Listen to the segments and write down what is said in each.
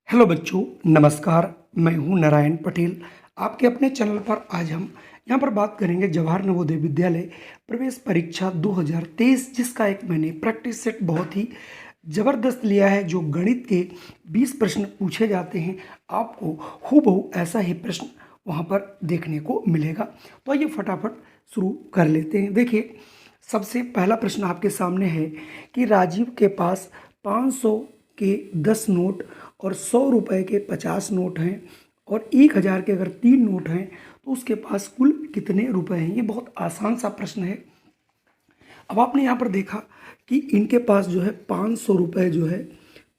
Hello बच्चों, नमस्कार। मैं हूं नारायण पटेल। आपके अपने चैनल पर आज हम यहां पर बात करेंगे जवाहर नवोदय विद्यालय प्रवेश परीक्षा 2023, जिसका एक मैंने प्रैक्टिस सेट बहुत ही ज़बरदस्त लिया है। जो गणित के 20 प्रश्न पूछे जाते हैं, आपको हूबहू ऐसा ही प्रश्न वहां पर देखने को मिलेगा। तो आइए फटाफट शुरू कर लेते हैं। देखिए, सबसे पहला प्रश्न आपके सामने है कि राजीव के पास 500 के 10 नोट और 100 रुपए के 50 नोट हैं और 1000 के अगर 3 नोट हैं तो उसके पास कुल कितने रुपए हैं। ये बहुत आसान सा प्रश्न है। अब आपने यहाँ पर देखा कि इनके पास जो है 500 रुपये जो है,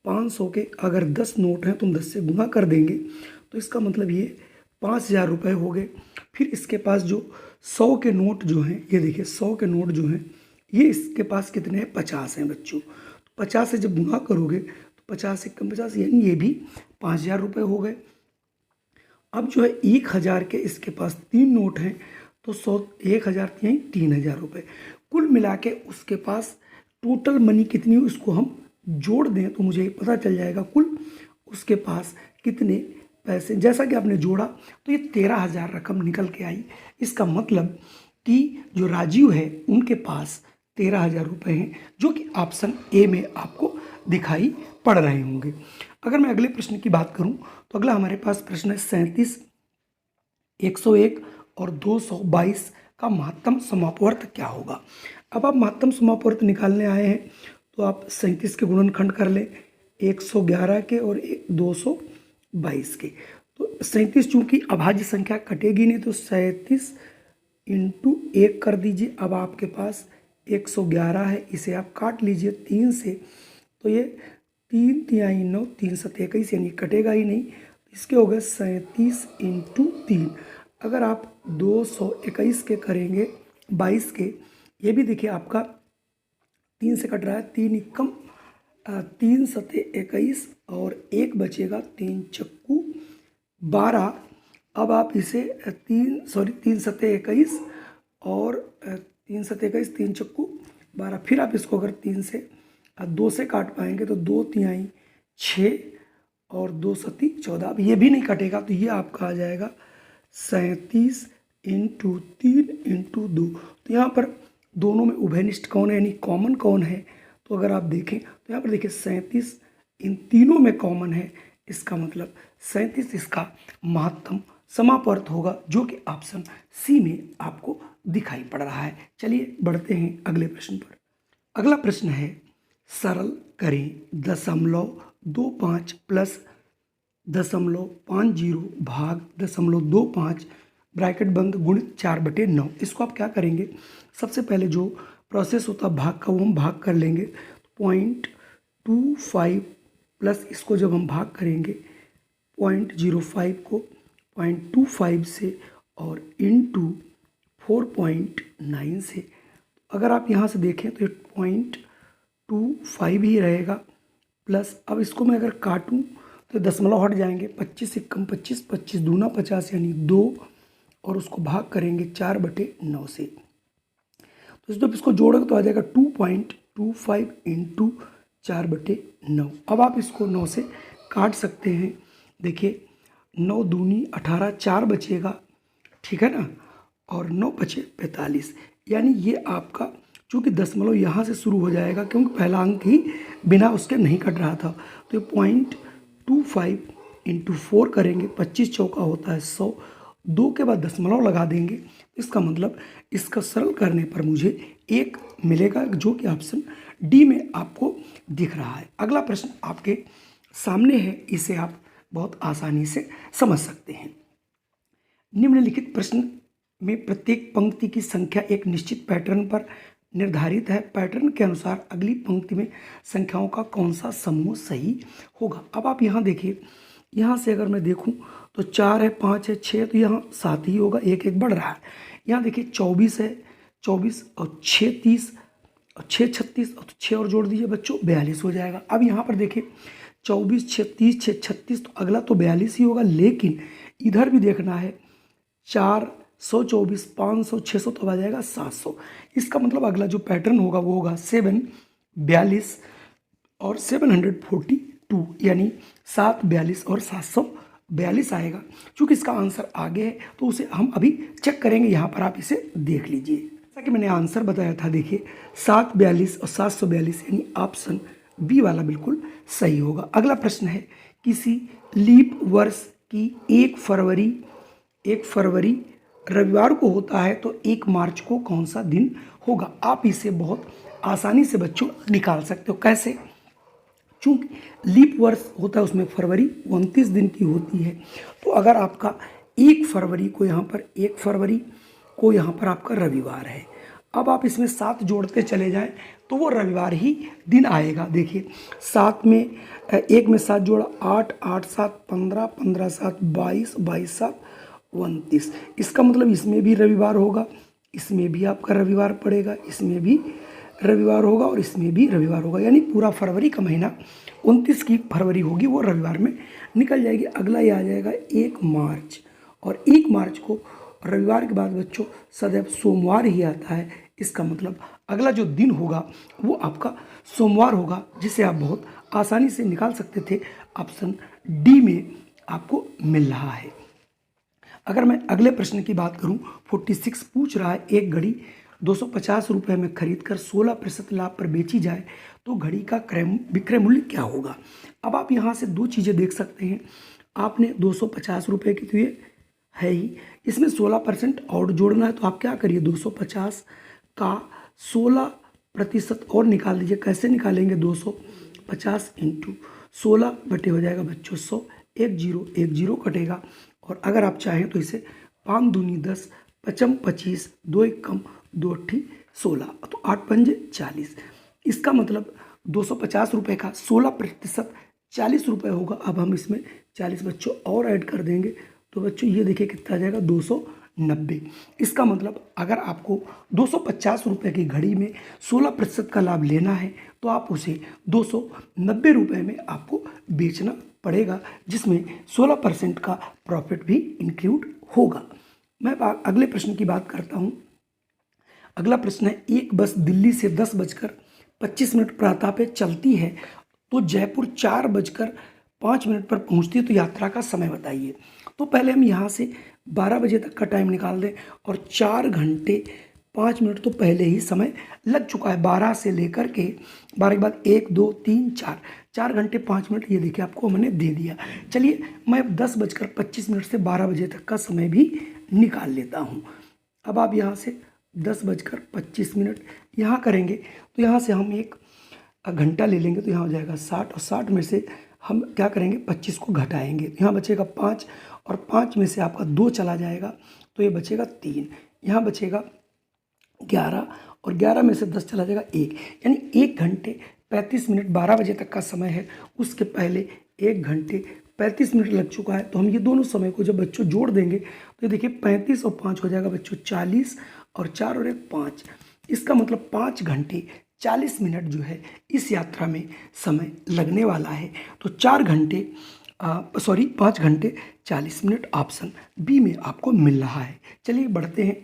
500 के अगर 10 नोट हैं तो हम 10 से गुना कर देंगे तो इसका मतलब ये 5000 रुपये हो गए। फिर इसके पास जो 100 के नोट जो हैं, ये देखिए 100 के नोट जो हैं, ये इसके पास कितने हैं, 50 हैं बच्चों। 50 से जब गुना करोगे तो 50 से कम 50, यानी ये भी 5000 रुपये हो गए। अब जो है 1000 के इसके पास 3 नोट हैं तो 100, 1000 यानी 3000 रुपये। कुल मिला के उसके पास टोटल मनी कितनी हो, इसको हम जोड़ दें तो मुझे पता चल जाएगा कुल उसके पास कितने पैसे। जैसा कि आपने जोड़ा तो ये 13,000 रकम निकल के आई। इसका मतलब कि जो राजीव है उनके पास 13,000 रुपये हैं, जो कि ऑप्शन ए में आपको दिखाई पड़ रहे होंगे। अगर मैं अगले प्रश्न की बात करूं तो अगला हमारे पास प्रश्न है 37, 101 और 222 का महत्तम समापवर्त क्या होगा। अब आप महत्तम समापवर्त निकालने आए हैं तो आप 37 के गुणनखंड कर लें 111 के और 222 के। तो 37 चूंकि अभाज्य संख्या कटेगी नहीं तो 37 इंटू 1 कर दीजिए। अब आपके पास 111 है, इसे आप काट लीजिए 3 से, तो ये 3 तिहाई 9, 3 सत 21, यानी कटेगा ही नहीं। इसके हो गए 37 इंटू 3। अगर आप 221 के करेंगे 22 के, ये भी देखिए आपका 3 से कट रहा है, 3 एकम 3 सते 21 और 1 बचेगा, 3 चक्कू 12। अब आप इसे 3 सते 21 और 3 सते 21, 3 चक्कू 12। फिर आप इसको अगर 3 से 2 से काट पाएंगे तो 2 तिहाई 6 और 2 सती 14। अब ये भी नहीं कटेगा तो ये आपका आ जाएगा 37 इंटू 3 इंटू 2। तो यहाँ पर दोनों में उभयनिष्ठ कौन है, यानी कॉमन कौन है। तो अगर आप देखें तो यहाँ पर देखिए 37 इन तीनों में कॉमन है। इसका मतलब 37 इसका महत्तम समापवर्त होगा, जो कि ऑप्शन सी में आपको दिखाई पड़ रहा है। चलिए बढ़ते हैं अगले प्रश्न पर। अगला प्रश्न है, सरल करें 0.25 प्लस 0.50 भाग 0.25 ब्रैकेट बंद गुणित 4/9। इसको आप क्या करेंगे, सबसे पहले जो प्रोसेस होता है भाग का वो हम भाग कर लेंगे। 0.25 प्लस इसको जब हम भाग करेंगे 0.05 को 0.25 से और इंटू 4.9 से। अगर आप यहाँ से देखें तो ये 0.25 ही रहेगा प्लस, अब इसको मैं अगर काटूं तो दशमलव हट जाएंगे, 25 से कम 25, 25 दूना 50 यानी 2, और उसको भाग करेंगे 4/9 से। तो जब इसको जोड़ोगे तो आ जाएगा 2.25 इंटू 4/9। अब आप इसको 9 से काट सकते हैं। देखिए 9 दूनी 18, 4 बचेगा, ठीक है ना, और 9 बचे 45, यानी ये आपका चूँकि दशमलव यहाँ से शुरू हो जाएगा क्योंकि पहला अंक ही बिना उसके नहीं कट रहा था। तो ये 0.25 इंटू 4 करेंगे, 25 चौका होता है 100, 2 के बाद दशमलव लगा देंगे। इसका मतलब इसका सरल करने पर मुझे 1 मिलेगा, जो कि ऑप्शन डी में आपको दिख रहा है। अगला प्रश्न आपके सामने है, इसे आप बहुत आसानी से समझ सकते हैं। निम्नलिखित प्रश्न में प्रत्येक पंक्ति की संख्या एक निश्चित पैटर्न पर निर्धारित है। पैटर्न के अनुसार अगली पंक्ति में संख्याओं का कौन सा समूह सही होगा। अब आप यहाँ देखिए, यहाँ से अगर मैं देखूँ तो 4 है, 5 है, 6, तो यहाँ 7 ही होगा, एक एक बढ़ रहा है। यहाँ देखिए 24 है, 24 और 6 30 और 6 36 और 6 और जोड़ दीजिए बच्चों 42 हो जाएगा। अब यहाँ पर देखिए 24 6 30 6 36, तो अगला तो 42 ही होगा, लेकिन इधर भी देखना है 424 500 600, तो आ जाएगा 700। इसका मतलब अगला जो पैटर्न होगा वो होगा 7 42 और 742, यानी 742 और 742 आएगा। चूँकि इसका आंसर आगे है तो उसे हम अभी चेक करेंगे, यहाँ पर आप इसे देख लीजिए। जैसा कि मैंने आंसर बताया था, देखिए 742 और 742 यानी ऑप्शन बी वाला बिल्कुल सही होगा। अगला प्रश्न है, किसी लीप वर्ष की 1 फरवरी रविवार को होता है तो 1 मार्च को कौन सा दिन होगा? आप इसे बहुत आसानी से बच्चों निकाल सकते हो। कैसे? चूंकि लीप वर्ष होता है उसमें फरवरी 29 दिन की होती है, तो अगर आपका 1 फरवरी को यहाँ पर आपका रविवार है, अब आप इसमें 7 जोड़ते चले जाएं तो वो रविवार ही दिन आएगा। देखिए 7 में 1 में 7 जोड़ा 8, 8 7 15, 15 7 22, 22 7 29। इसका मतलब इसमें भी रविवार होगा, इसमें भी आपका रविवार पड़ेगा, इसमें भी रविवार होगा और इसमें भी रविवार होगा, यानी पूरा फरवरी का महीना 29 की फरवरी होगी वो रविवार में निकल जाएगी। अगला ये आ जाएगा 1 मार्च, और 1 मार्च को रविवार के बाद बच्चों सदैव सोमवार ही आता है। इसका मतलब अगला जो दिन होगा वो आपका सोमवार होगा, जिसे आप बहुत आसानी से निकाल सकते थे। ऑप्शन डी में आपको मिल रहा है। अगर मैं अगले प्रश्न की बात करूं, 46 पूछ रहा है, एक घड़ी 250 रुपये में खरीद कर 16% लाभ पर बेची जाए तो घड़ी का विक्रय मूल्य क्या होगा? अब आप यहाँ से दो चीज़ें देख सकते हैं। आपने 250 रुपये की तो ये है ही, इसमें 16% और जोड़ना है, तो आप क्या करिए 250 का 16% और निकाल दीजिए। कैसे निकालेंगे? 250 इंटू 16 बटे हो जाएगा बच्चों 100, 1 0 कटेगा। और अगर आप चाहें तो इसे 5 दूनी 10, 5 25, 2 1 कम 2 8 16, तो 8 पंजे 40। इसका मतलब 250 रुपये का 16% 40 रुपये होगा। अब हम इसमें 40 बच्चों और ऐड कर देंगे तो बच्चों ये देखिए कितना आ जाएगा 290। इसका मतलब अगर आपको 250 रुपये की घड़ी में 16% का लाभ लेना है तो आप उसे 290 रुपये में आपको बेचना पड़ेगा, जिसमें 16% का प्रॉफिट भी इंक्लूड होगा। मैं अगले प्रश्न की बात करता हूँ। अगला प्रश्न है, एक बस दिल्ली से 10:25 प्रातः पे चलती है तो जयपुर 4:05 पर पहुँचती है, तो यात्रा का समय बताइए। तो पहले हम यहाँ से 12 बजे तक का टाइम निकाल दें, और 4 घंटे 5 मिनट तो पहले ही समय लग चुका है। 12 से लेकर के 12 के बाद 1 2 3 4 घंटे 5 मिनट ये देखिए आपको मैंने दे दिया। चलिए मैं 10:25 से 12 बजे तक का समय भी निकाल लेता हूँ। अब आप यहाँ से 10:25 यहाँ करेंगे तो यहाँ से हम 1 घंटा ले लेंगे, तो यहाँ हो जाएगा 60, और 60 में से हम क्या करेंगे 25 को घटाएंगे, यहाँ बचेगा 5, और 5 में से आपका 2 चला जाएगा तो ये बचेगा 3, यहाँ बचेगा 11, और 11 में से 10 चला जाएगा 1, यानी 1 घंटे 35 मिनट 12 बजे तक का समय है। उसके पहले 1 घंटे 35 मिनट लग चुका है, तो हम ये दोनों समय को जब बच्चों जोड़ देंगे तो देखिए 35 और 5 हो जाएगा बच्चों 40, और 4 और 1 5। इसका मतलब 5 घंटे 40 मिनट जो है इस यात्रा में समय लगने वाला है। तो 5 घंटे 40 मिनट ऑप्शन बी में आपको मिल रहा है। चलिए बढ़ते हैं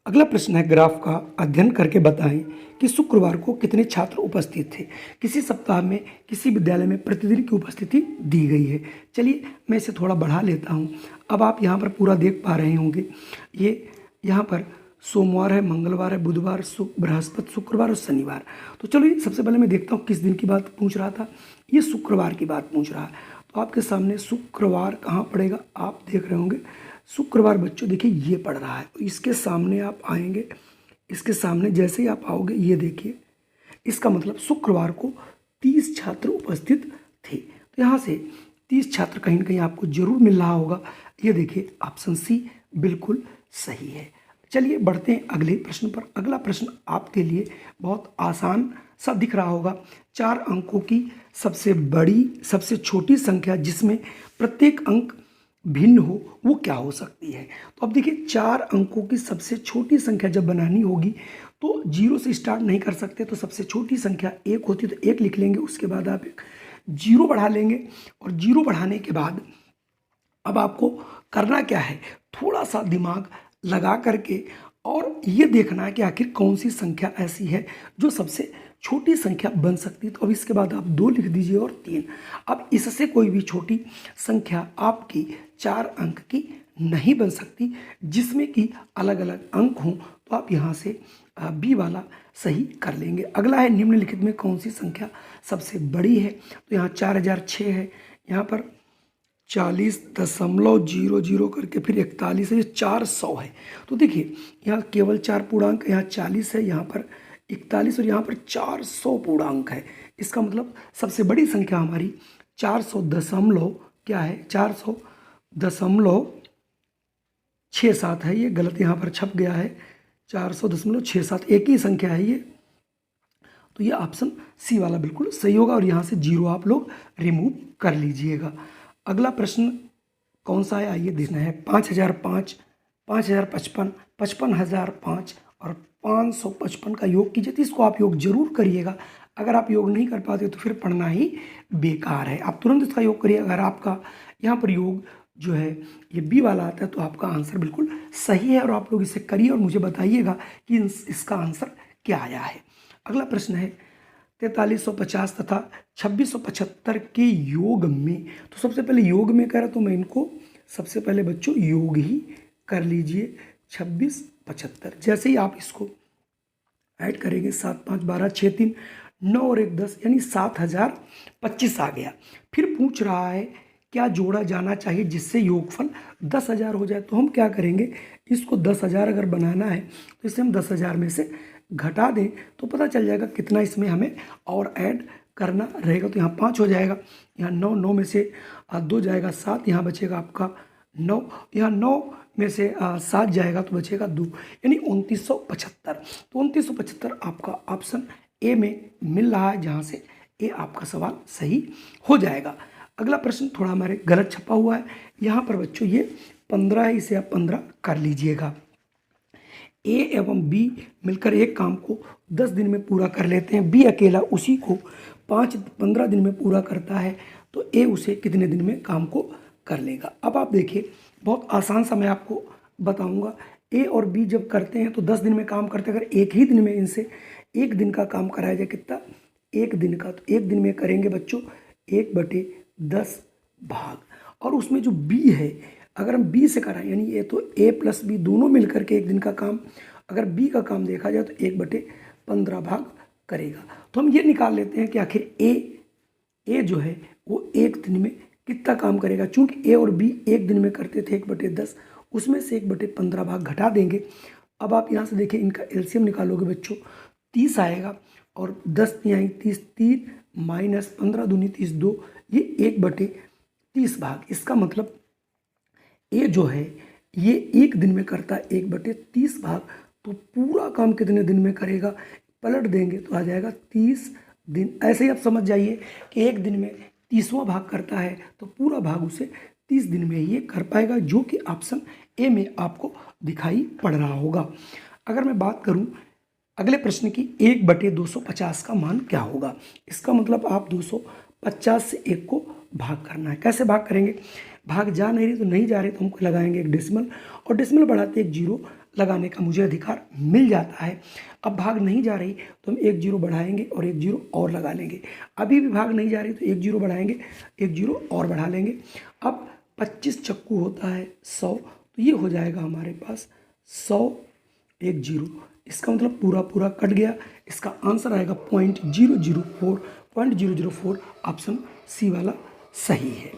अगला प्रश्न है, ग्राफ का अध्ययन करके बताएं कि शुक्रवार को कितने छात्र उपस्थित थे। किसी सप्ताह में किसी विद्यालय में प्रतिदिन की उपस्थिति दी गई है। चलिए मैं इसे थोड़ा बढ़ा लेता हूँ। अब आप यहाँ पर पूरा देख पा रहे होंगे, ये यहाँ पर सोमवार है, मंगलवार है, बुधवार, बृहस्पति, शुक्रवार और शनिवार। तो चलिए सबसे पहले मैं देखता हूँ किस दिन की बात पूछ रहा था। ये शुक्रवार की बात पूछ रहा है, तो आपके सामने शुक्रवार कहाँ पड़ेगा आप देख रहे होंगे। शुक्रवार बच्चों देखिए ये पड़ रहा है, तो इसके सामने आप आएंगे, इसके सामने जैसे ही आप आओगे ये देखिए, इसका मतलब शुक्रवार को 30 छात्र उपस्थित थे। तो यहाँ से 30 छात्र कहीं ना कहीं आपको जरूर मिल रहा होगा। ये देखिए ऑप्शन सी बिल्कुल सही है। चलिए बढ़ते हैं अगले प्रश्न पर। अगला प्रश्न आपके लिए बहुत आसान सा दिख रहा होगा। 4 अंकों की सबसे बड़ी सबसे छोटी संख्या जिसमें प्रत्येक अंक भिन्न हो वो क्या हो सकती है? तो अब देखिए 4 अंकों की सबसे छोटी संख्या जब बनानी होगी तो 0 से स्टार्ट नहीं कर सकते, तो सबसे छोटी संख्या 1 होती है तो 1 लिख लेंगे। उसके बाद आप एक 0 बढ़ा लेंगे, और 0 बढ़ाने के बाद अब आपको करना क्या है, थोड़ा सा दिमाग लगा करके और ये देखना है कि आखिर कौन सी संख्या ऐसी है जो सबसे छोटी संख्या बन सकती है। तो अब इसके बाद आप 2 लिख दीजिए और 3। अब इससे कोई भी छोटी संख्या आपकी 4 अंक की नहीं बन सकती, जिसमें कि अलग अलग अंक हों। तो आप यहाँ से बी वाला सही कर लेंगे। अगला है निम्नलिखित में कौन सी संख्या सबसे बड़ी है। तो यहाँ 4006 है, यहाँ पर 40.00 करके फिर 41 है, ये 400 है। तो देखिए यहाँ केवल 4 पूर्णांक, यहाँ 40 है, यहाँ पर 41 और यहाँ पर 400 पूर्णांक है। इसका मतलब सबसे बड़ी संख्या हमारी 400 दशमलव क्या है, 400.67 है। ये गलत यहाँ पर छप गया है, 400.67 एक ही संख्या है ये। तो ये ऑप्शन सी वाला बिल्कुल सही होगा और यहाँ से 0 आप लोग रिमूव कर लीजिएगा। अगला प्रश्न कौन सा है, आइए देखना है। 5005, 5055, 55005 और 555 का योग कीजिए। तो इसको आप योग जरूर करिएगा। अगर आप योग नहीं कर पाते तो फिर पढ़ना ही बेकार है। आप तुरंत इसका योग करिए। अगर आपका यहाँ पर योग जो है ये बी वाला आता है तो आपका आंसर बिल्कुल सही है और आप लोग इसे करिए और मुझे बताइएगा कि इसका आंसर क्या आया है। अगला प्रश्न है 4350 तथा 2675 के योग में। तो सबसे पहले योग में कह रहा तो मैं इनको सबसे पहले बच्चों योग ही कर लीजिए। 2675 जैसे ही आप इसको ऐड करेंगे 7 5 12 6 3 9 और 1 10 यानी 7025 आ गया। फिर पूछ रहा है क्या जोड़ा जाना चाहिए जिससे योगफल 10,000 हो जाए। तो हम क्या करेंगे, इसको 10,000 अगर बनाना है तो इसे हम 10,000 में से घटा दें तो पता चल जाएगा कितना इसमें हमें और ऐड करना रहेगा। तो यहाँ 5 हो जाएगा, यहाँ 9, 9 में से 2 जाएगा 7, यहाँ बचेगा आपका 9, यहाँ 9 में से 7 जाएगा तो बचेगा 2, यानी 2975। तो 2975 आपका ऑप्शन ए में मिल रहा है, जहाँ से ए आपका सवाल सही हो जाएगा। अगला प्रश्न थोड़ा हमारे गलत छपा हुआ है, यहाँ पर बच्चों ये 15 है, इसे आप 15 कर लीजिएगा। ए एवं बी मिलकर एक काम को 10 दिन में पूरा कर लेते हैं, बी अकेला उसी को 15 दिन में पूरा करता है, तो ए उसे कितने दिन में काम को कर लेगा। अब आप देखिए बहुत आसान सा मैं आपको बताऊंगा। ए और बी जब करते हैं तो 10 दिन में काम करते हैं। अगर एक ही दिन में इनसे एक दिन का काम कराया जाए, कितना, एक दिन का, तो एक दिन में करेंगे बच्चों 1/10 भाग। और उसमें जो बी है अगर हम बी से कराएं, यानी ये तो ए प्लस बी दोनों मिलकर के एक दिन का काम, अगर बी का काम देखा जाए तो 1/15 भाग करेगा। तो हम ये निकाल लेते हैं कि आखिर ए जो है वो एक दिन में कितना काम करेगा। चूंकि ए और बी एक दिन में करते थे 1/10, उसमें से 1/15 भाग घटा देंगे। अब आप यहाँ से देखिए इनका एलसीएम निकालोगे बच्चों, 30 आएगा और 10 यहाँ 30, 3 माइनस 15 दूनी 30, 2, ये 1/30 भाग। इसका मतलब ए जो है ये एक दिन में करता है 1/30 भाग। तो पूरा काम कितने दिन में करेगा, पलट देंगे तो आ जाएगा 30 दिन। ऐसे ही आप समझ जाइए कि एक दिन में 30वां भाग करता है तो पूरा भाग उसे 30 दिन में ये कर पाएगा, जो कि ऑप्शन ए में आपको दिखाई पड़ रहा होगा। अगर मैं बात करूं अगले प्रश्न की, 1/250 का मान क्या होगा। इसका मतलब आप 250 से 1 को भाग करना है। कैसे भाग करेंगे, भाग जा नहीं रही तो नहीं जा रही तो हमको लगाएंगे एक डेसिमल, और डेसिमल बढ़ाते एक 0 लगाने का मुझे अधिकार मिल जाता है। अब भाग नहीं जा रही तो हम 1 0 बढ़ाएंगे और 1 0 और लगा लेंगे। अभी भी भाग नहीं जा रही तो 1 0 बढ़ाएंगे, 1 0 और बढ़ा लेंगे। अब 25 चक्कू होता है 100, तो ये हो जाएगा हमारे पास 100 1 0। इसका मतलब पूरा पूरा कट गया। इसका आंसर आएगा 0.004, 0.004 ऑप्शन सी वाला सही है।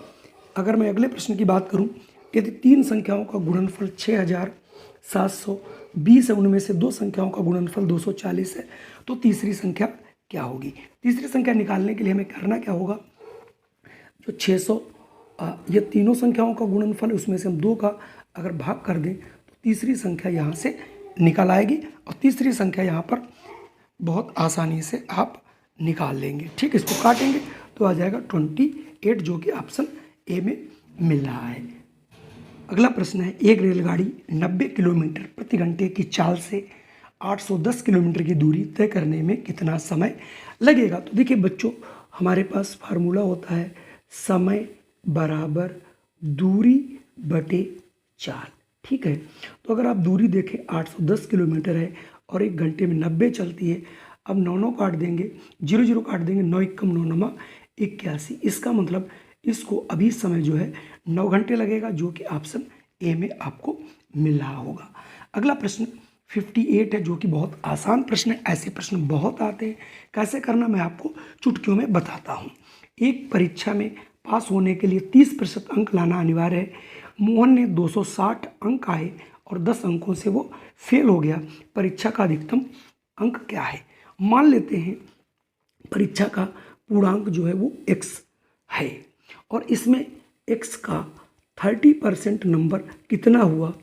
अगर मैं अगले प्रश्न की बात करूं, यदि 3 संख्याओं का गुणनफल 6720 है, उनमें से 2 संख्याओं का गुणनफल 240 है, तो तीसरी संख्या क्या होगी। तीसरी संख्या निकालने के लिए हमें करना क्या होगा, जो 600 ये तीनों संख्याओं का गुणनफल, उसमें से हम 2 का अगर भाग कर दें तो तीसरी संख्या यहाँ से निकल आएगी और तीसरी संख्या यहाँ पर बहुत आसानी से आप निकाल लेंगे। ठीक, इसको काटेंगे तो आ जाएगा 28, जो कि ऑप्शन ए में मिल रहा है। अगला प्रश्न है, एक रेलगाड़ी 90 किलोमीटर प्रति घंटे की चाल से 810 किलोमीटर की दूरी तय करने में कितना समय लगेगा। तो देखिए बच्चों, हमारे पास फार्मूला होता है समय बराबर दूरी बटे चाल। ठीक है, तो अगर आप दूरी देखें 810 किलोमीटर है और 1 घंटे में 90 चलती है। अब 9 9 काट देंगे, 0 0 काट देंगे, 9 एकम 9 नमा 81। इसका मतलब इसको अभी समय जो है 9 घंटे लगेगा, जो कि ऑप्शन ए में आपको मिल रहा होगा। अगला प्रश्न 58 है, जो कि बहुत आसान प्रश्न है। ऐसे प्रश्न बहुत आते हैं, कैसे करना मैं आपको चुटकियों में बताता हूँ। एक परीक्षा में पास होने के लिए 30% अंक लाना अनिवार्य है। मोहन ने 260 अंक आए और 10 अंकों से वो फेल हो गया। परीक्षा का अधिकतम अंक क्या है? मान लेते हैं परीक्षा का पूर्णांक जो है वो x है और इसमें x का 30% नंबर कितना हुआ?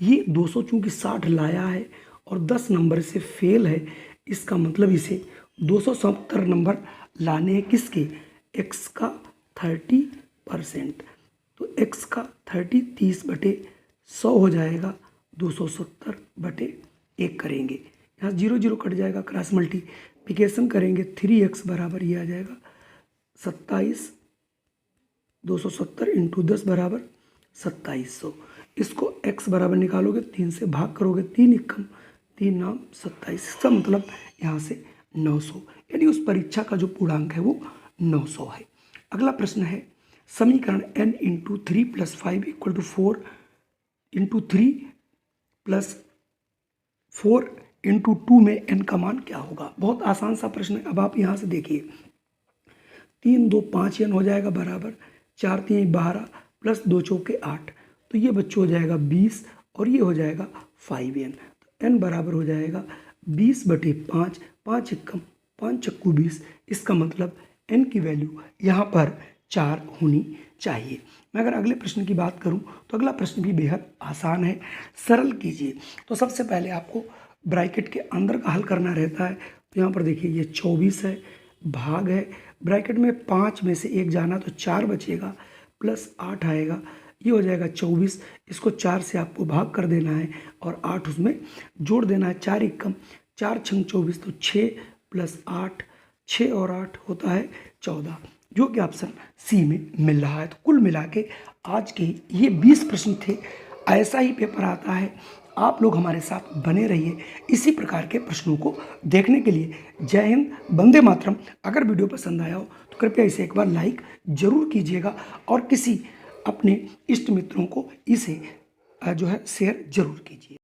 ये 200 चूँकि 60 लाया है और 10 नंबर से फेल है, इसका मतलब इसे 270 नंबर लाने हैं। किसके? x का 30%। तो x का 30 हो जाएगा, 270/1 करेंगे। यहाँ 0 0 कट जाएगा, क्रॉस मल्टीप्लिकेशन करेंगे, 3x बराबर ये आ जाएगा 27। 270 इंटू 10 बराबर 2700। इसको x बराबर निकालोगे, 3 से भाग करोगे, 3 एकम 3 नाम 27। इसका मतलब यहाँ से 900, यानी उस परीक्षा का जो पूर्णांक है वो 900 है। अगला प्रश्न है समीकरण n इंटू 3 + 5 = 4 इंटू 3 + 4 इंटू 2 में n का मान क्या होगा? बहुत आसान सा प्रश्न है। अब आप यहाँ से देखिए, 3 2 5 n हो जाएगा बराबर 4 3 12 प्लस 2 चौके 8, तो ये बच्चों हो जाएगा 20 और ये हो जाएगा 5n। तो n बराबर हो जाएगा 20/5, 5 एकम 5 चक्कू 20। इसका मतलब n की वैल्यू यहाँ पर 4 होनी चाहिए। मैं अगर अगले प्रश्न की बात करूँ तो अगला प्रश्न भी बेहद आसान है, सरल कीजिए। तो सबसे पहले आपको ब्रैकेट के अंदर का हल करना रहता है। तो यहाँ पर देखिए ये 24 है, भाग है, ब्रैकेट में 5 में से 1 जाना तो 4 बचेगा, प्लस 8 आएगा, ये हो जाएगा 24। इसको 4 से आपको भाग कर देना है और 8 उसमें जोड़ देना है। 4 एकम 4 छंग 24, तो 6 + 8, 6 और 8 होता है 14, जो कि ऑप्शन सी में मिल रहा है। तो कुल मिला के आज के ये 20 प्रश्न थे। ऐसा ही पेपर आता है, आप लोग हमारे साथ बने रहिए इसी प्रकार के प्रश्नों को देखने के लिए। जय हिंद, वंदे मातरम। अगर वीडियो पसंद आया हो तो कृपया इसे एक बार लाइक जरूर कीजिएगा और किसी अपने इष्ट मित्रों को इसे जो है शेयर जरूर कीजिए।